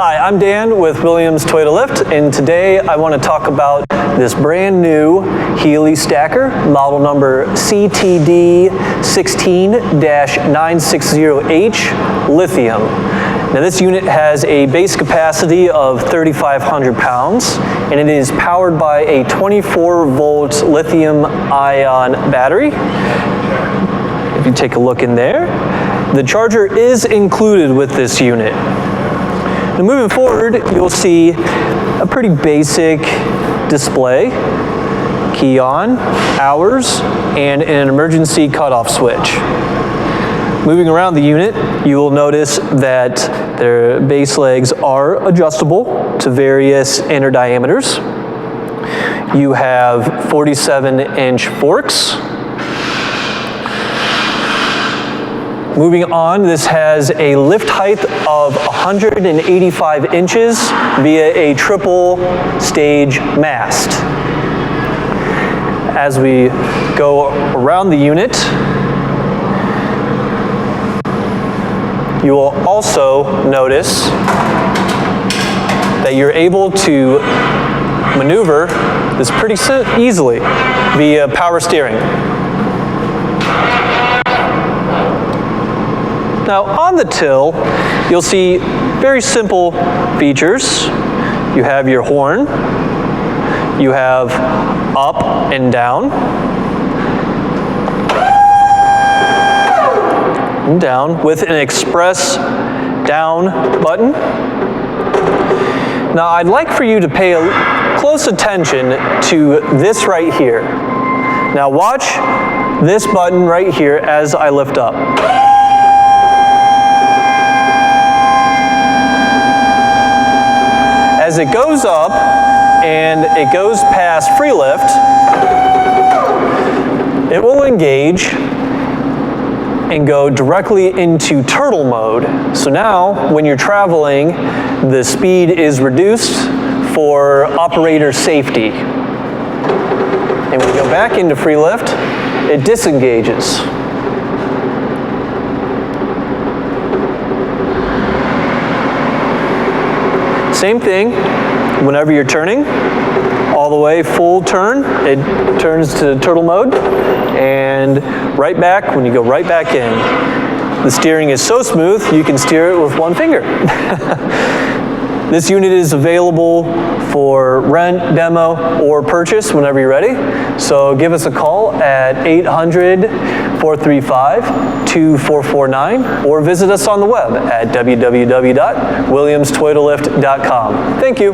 Hi, I'm Dan with Williams Toy to Lift, and today I want to talk about this brand new Healy stacker, model number CTD16-960H Lithium. Now this unit has a base capacity of 3,500 pounds, and it is powered by a 24-volt lithium-ion battery. If you take a look in there, the charger is included with this unit. Now moving forward, you'll see a pretty basic display, key on, hours, and an emergency cutoff switch. Moving around the unit, you will notice that their base legs are adjustable to various inner diameters. You have 47-inch forks. Moving on, this has a lift height of 185 inches via a triple stage mast. As we go around the unit, you will also notice that you're able to maneuver this pretty easily via power steering. Now on the till, you'll see very simple features. You have your horn, you have up and down, and down with an express down button. Now I'd like for you to pay close attention to this right here. Now watch this button right here as I lift up. As it goes up and it goes past free lift, it will engage and go directly into turtle mode. So now, when you're traveling, the speed is reduced for operator safety. And when you go back into free lift, it disengages. Same thing, whenever you're turning, all the way full turn, it turns to turtle mode, and right back when you go right back in. The steering is so smooth, you can steer it with one finger. This unit is available for rent, demo, or purchase whenever you're ready. So give us a call at 800-435-2449 or visit us on the web at www.williamstoytolift.com. Thank you.